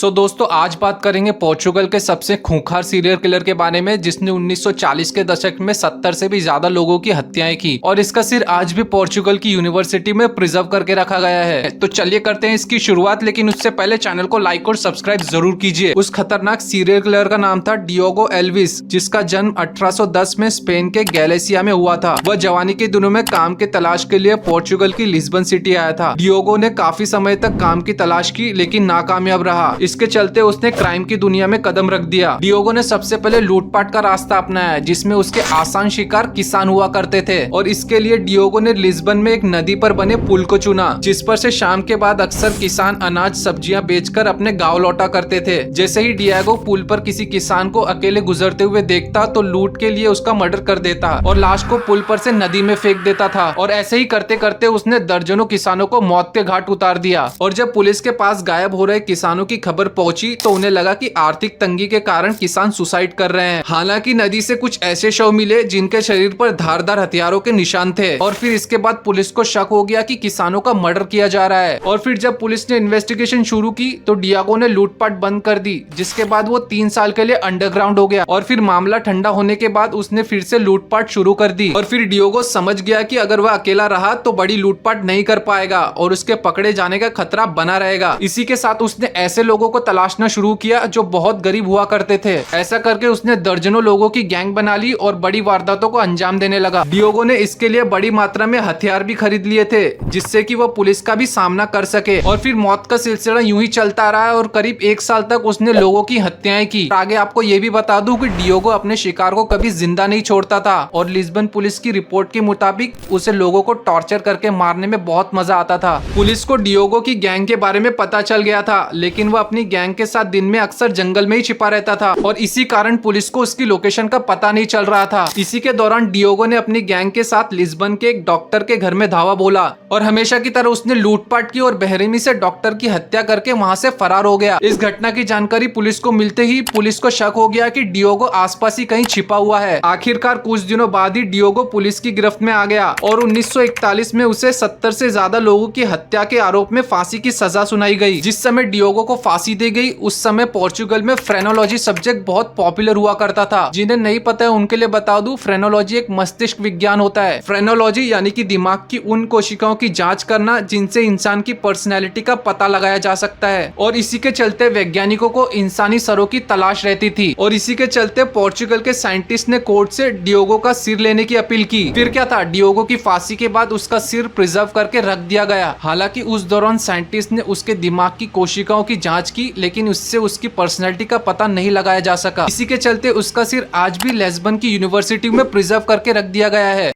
दोस्तों आज बात करेंगे पोर्चुगल के सबसे खूंखार सीरियल किलर के बारे में जिसने 1940 के दशक में 70 से भी ज्यादा लोगों की हत्याएं की और इसका सिर आज भी पोर्चुगल की यूनिवर्सिटी में प्रिजर्व करके रखा गया है। तो चलिए करते हैं इसकी शुरुआत, लेकिन उससे पहले चैनल को लाइक और सब्सक्राइब जरूर कीजिए। उस खतरनाक सीरियल किलर का नाम था डियोगो एल्विस, जिसका जन्म 1810 में स्पेन के गैलेसिया में हुआ था। वह जवानी के दिनों में काम की तलाश के लिए पोर्चुगल की लिस्बन सिटी आया था। डियोगो ने काफी समय तक काम की तलाश की लेकिन नाकामयाब रहा। इसके चलते उसने क्राइम की दुनिया में कदम रख दिया। डियोगो ने सबसे पहले लूटपाट का रास्ता अपनाया जिसमें उसके आसान शिकार किसान हुआ करते थे और इसके लिए डियोगो ने लिस्बन में एक नदी पर बने पुल को चुना जिस पर से शाम के बाद अक्सर किसान अनाज सब्जियां बेचकर अपने गांव लौटा करते थे। जैसे ही डियोगो पुल पर किसी किसान को अकेले गुजरते हुए देखता तो लूट के लिए उसका मर्डर कर देता और लाश को पुल पर से नदी में फेंक देता था और ऐसे ही करते करते उसने दर्जनों किसानों को मौत के घाट उतार दिया। और जब पुलिस के पास गायब हो रहे किसानों की खबर पहुंची तो उन्हें लगा कि आर्थिक तंगी के कारण किसान सुसाइड कर रहे हैं। हालांकि नदी से कुछ ऐसे शव मिले जिनके शरीर पर धारदार हथियारों के निशान थे और फिर इसके बाद पुलिस को शक हो गया कि किसानों का मर्डर किया जा रहा है। और फिर जब पुलिस ने इन्वेस्टिगेशन शुरू की तो डियोगो ने लूटपाट बंद कर दी, जिसके बाद वो 3 साल के लिए अंडरग्राउंड हो गया और फिर मामला ठंडा होने के बाद उसने फिर से लूटपाट शुरू कर दी। और फिर डियोगो समझ गया कि अगर वह अकेला रहा तो बड़ी लूटपाट नहीं कर पाएगा और उसके पकड़े जाने का खतरा बना रहेगा। इसी के साथ उसने ऐसे लोगों को तलाशना शुरू किया जो बहुत गरीब हुआ करते थे। ऐसा करके उसने दर्जनों लोगों की गैंग बना ली और बड़ी वारदातों को अंजाम देने लगा। डियोगो ने इसके लिए बड़ी मात्रा में हथियार भी खरीद लिए थे जिससे कि वह पुलिस का भी सामना कर सके। और फिर मौत का सिलसिला यूं ही चलता रहा और करीब 1 साल तक उसने लोगों की हत्याएं की। आगे आपको ये भी बता दूं कि डियोगो अपने शिकार को कभी जिंदा नहीं छोड़ता था और लिस्बन पुलिस की रिपोर्ट के मुताबिक उसे लोगों को टॉर्चर करके मारने में बहुत मजा आता था। पुलिस को डियोगो की गैंग के बारे में पता चल गया था लेकिन वह अपनी गैंग के साथ दिन में अक्सर जंगल में ही छिपा रहता था और इसी कारण पुलिस को उसकी लोकेशन का पता नहीं चल रहा था। इसी के दौरान डियोगो ने अपनी गैंग के साथ लिस्बन के एक डॉक्टर के घर में धावा बोला और हमेशा की तरह उसने लूटपाट की और बेरहमी से डॉक्टर की हत्या करके वहां से फरार हो गया। इस घटना की जानकारी पुलिस को मिलते ही पुलिस को शक हो गया कि डियोगो आसपास ही कहीं छिपा हुआ है। आखिरकार कुछ दिनों बाद ही डियोगो पुलिस की गिरफ्त में आ गया और 1941 में उसे 70 से ज्यादा लोगों की हत्या के आरोप में फांसी की सजा सुनाई गई। जिस समय डियोगो को फांसी दी गई उस समय पोर्चुगल में फ्रेनोलॉजी सब्जेक्ट बहुत पॉपुलर हुआ करता था। जिन्हें नहीं पता है उनके लिए बता दूं, फ्रेनोलॉजी एक मस्तिष्क विज्ञान होता है। फ्रेनोलॉजी यानी कि दिमाग की उन कोशिकाओं की जांच करना जिनसे इंसान की पर्सनैलिटी का पता लगाया जा सकता है और इसी के चलते वैज्ञानिकों को इंसानी सरों की तलाश रहती थी और इसी के चलते पोर्चुगल के साइंटिस्ट ने कोर्ट से डियोगो का सिर लेने की अपील की। फिर क्या था, डियोगो की फांसी के बाद उसका सिर प्रिजर्व करके रख दिया गया। हालांकि उस दौरान साइंटिस्ट ने उसके दिमाग की कोशिकाओं की जांच की लेकिन उससे उसकी पर्सनैलिटी का पता नहीं लगाया जा सका। इसी के चलते उसका सिर आज भी लिस्बन की यूनिवर्सिटी में प्रिजर्व करके रख दिया गया है।